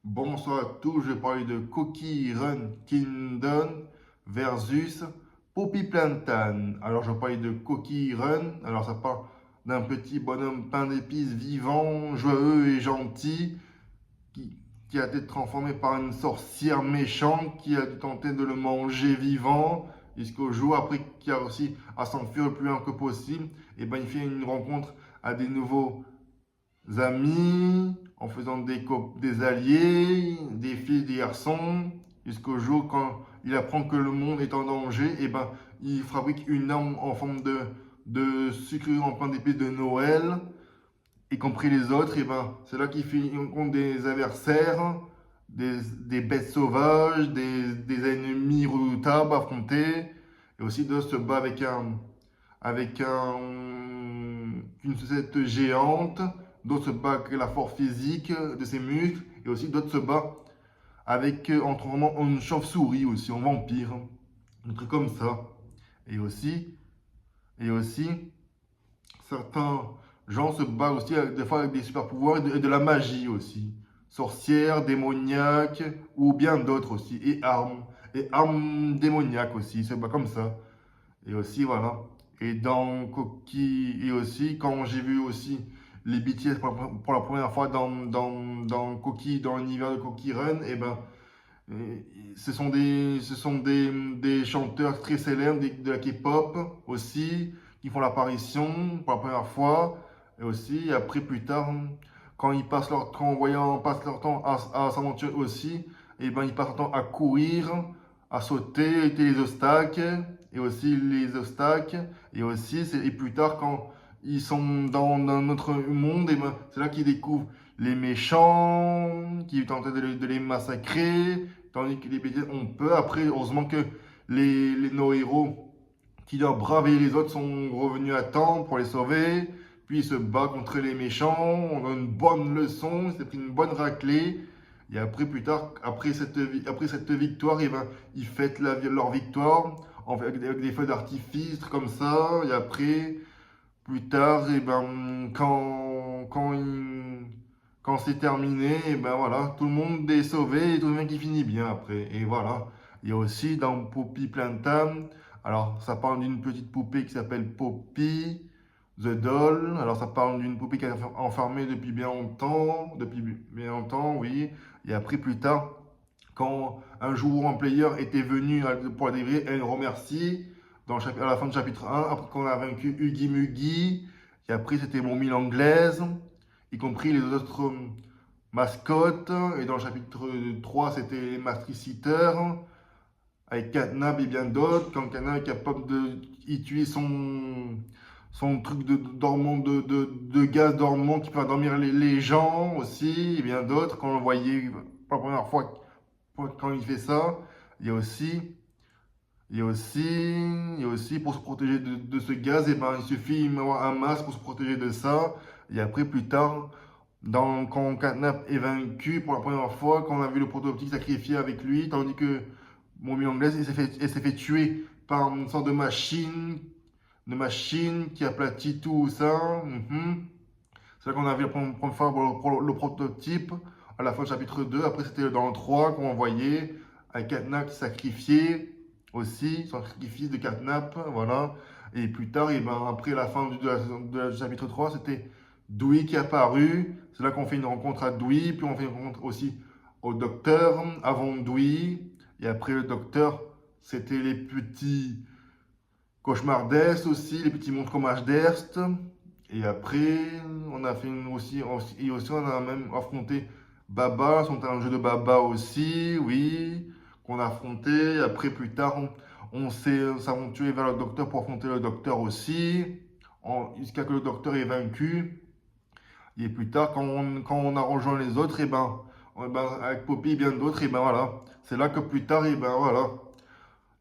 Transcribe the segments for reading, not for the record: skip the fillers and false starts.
Bonsoir à tous, je vais parler de Cookie Run Kingdom versus Poppy Plantain. Alors je vais parler de Cookie Run, alors ça parle d'un petit bonhomme pain d'épices vivant, joyeux et gentil qui, qui a été transformé par une sorcière méchante qui a tenté de le manger vivant jusqu'au jour après qu'il a réussi à s'enfuir le plus loin que possible. Et ben il fait une rencontre à des nouveaux amis, en faisant des alliés, des filles, des garçons, jusqu'au jour quand il apprend que le monde est en danger, et ben il fabrique une arme en forme de sucre en pain d'épices de Noël, y compris les autres, et ben c'est là qu'il fait contre des adversaires, des bêtes sauvages, des ennemis redoutables à affronter, et aussi de se battre avec une société géante, d'autres se battent avec la force physique de ses muscles, et aussi d'autres se battent avec en transformant en une chauve-souris aussi, en vampire, un truc comme ça. Et aussi, et aussi, certains gens se battent aussi des fois avec des super pouvoirs et de la magie aussi. Sorcières, démoniaques, ou bien d'autres aussi, et armes démoniaques aussi, ils se battent comme ça. Et aussi, voilà. Et dans Coquille, et aussi, quand j'ai vu aussi les BTS pour la première fois dans Coquille, dans l'univers de Coquille Run, et ben, ce sont des chanteurs très célèbres de la K-pop aussi, qui font l'apparition pour la première fois. Et aussi, après, plus tard, quand voyant passent leur temps à s'aventurer aussi, et ben, ils passent leur temps à courir, à sauter, éviter les obstacles, et aussi les obstacles. Et aussi, et plus tard, quand ils sont dans notre monde, et ben, c'est là qu'ils découvrent les méchants, qui tentent de les massacrer, tandis que les BTS ont peur. Après, heureusement que nos héros qui doivent braver les autres sont revenus à temps pour les sauver. Puis ils se battent contre les méchants. On a une bonne leçon. C'est pris une bonne raclée. Et après, plus tard, après cette victoire, eh ben, ils fêtent leur victoire avec des feux d'artifice, comme ça. Et après, plus tard, et ben, quand c'est terminé, et ben voilà, tout le monde est sauvé et tout le monde qui finit bien après. Et voilà. Il y a aussi dans Poppy Plantam, alors ça parle d'une petite poupée qui s'appelle Poppy the Doll. Alors ça parle d'une poupée qui est enfermée depuis bien longtemps, oui. Et après, plus tard, quand un jour un player était venu pour la délivrer, elle remercie à la fin du chapitre 1, après qu'on a vaincu Huggy Muggy, et après c'était Mommy l'anglaise, y compris les autres mascottes, et dans le chapitre 3 c'était les Matriciteur, avec Catnap et bien d'autres, quand Catnap est capable de y tuer son truc de gaz dormant qui peut endormir les gens aussi, et bien d'autres, quand on le voyait pour la première fois quand il fait ça, il y a aussi, il y a aussi pour se protéger de ce gaz, et ben, il suffit d'avoir un masque pour se protéger de ça. Et après, plus tard, quand Catnap est vaincu pour la première fois, quand on a vu le prototype sacrifié avec lui, tandis que Mommy Anglaise, elle s'est fait tuer par une sorte de machine qui aplatit tout ça. C'est là qu'on a vu la première fois pour le prototype, à la fin du chapitre 2. Après, c'était dans le 3 qu'on voyait avec Catnap qui sacrifiait aussi, son sacrifice de Catnap, voilà. Et plus tard, et ben, après la fin du chapitre 3, c'était Dewey qui est apparu. C'est là qu'on fait une rencontre à Dewey, puis on fait une rencontre aussi au docteur avant Dewey. Et après le docteur, c'était les petits cauchemars d'Est aussi, les petits monstres comme d'Est. Et après, on a fait et aussi on a même affronté Baba, c'était un jeu de Baba aussi, oui, qu'on a affronté. Après, plus tard, on s'est aventuré vers le docteur pour affronter le docteur aussi, jusqu'à que le docteur est vaincu. Et plus tard, quand on a rejoint les autres, avec Poppy et bien d'autres, et ben voilà, c'est là que plus tard, et ben voilà,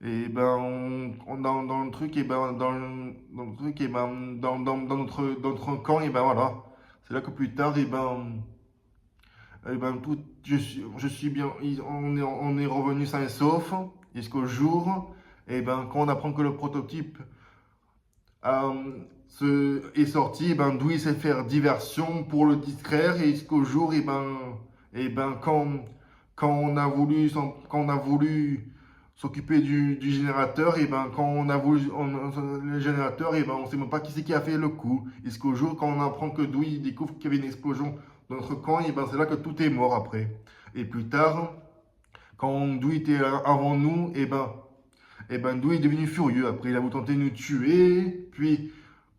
et ben, dans le truc, et ben, dans le truc, et ben, dans notre camp, et ben voilà. C'est là que plus tard, et ben je suis bien, on est revenu sain et sauf, jusqu'au jour, et ben, quand on apprend que le prototype est sorti, et ben, d'où il sait faire diversion pour le distraire, et jusqu'au jour, et ben, Et ben quand quand on a voulu s'occuper du générateur, et ben quand on a voulu le générateur, et ben on sait même pas qui c'est qui a fait le coup. Et ce qu'au jour, quand on apprend que Douy découvre qu'il y avait une explosion dans notre camp, et ben c'est là que tout est mort après. Et plus tard, quand Douy était avant nous, et ben Douy est devenu furieux. Après, il a voulu tenter de nous tuer, puis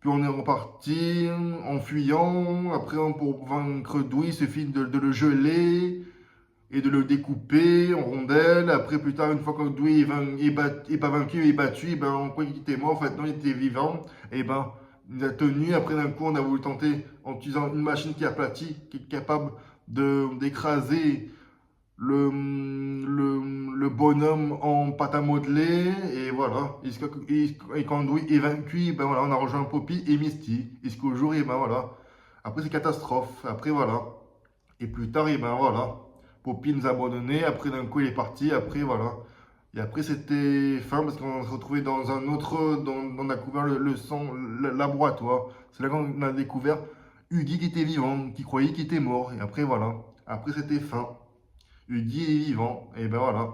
on est reparti en fuyant. Après, pour vaincre Douy, il suffit de le geler et de le découper en rondelles. Après, plus tard, une fois que Douy est pas vaincu, il est battu, et ben, on croyait qu'il était mort. En fait, non, il était vivant. Et ben, il a tenu. Après, d'un coup, on a voulu tenter en utilisant une machine qui est aplatie, qui est capable d'écraser le bonhomme en pâte à modeler. Et voilà. Et quand Douy est vaincu, ben voilà, on a rejoint Poppy et Misty. Et jusqu'au jour, et ben voilà. Après, c'est catastrophe. Après, voilà. Et plus tard, et ben voilà. Poppy nous a abandonnés. Après, d'un coup, il est parti. Après, voilà. Et après, c'était fin parce qu'on s'est retrouvé dans un autre. On a couvert le sang, le laboratoire. C'est là qu'on a découvert Huggy qui était vivant, qui croyait qu'il était mort. Et après, voilà. Après, c'était fin. Huggy est vivant. Et ben voilà.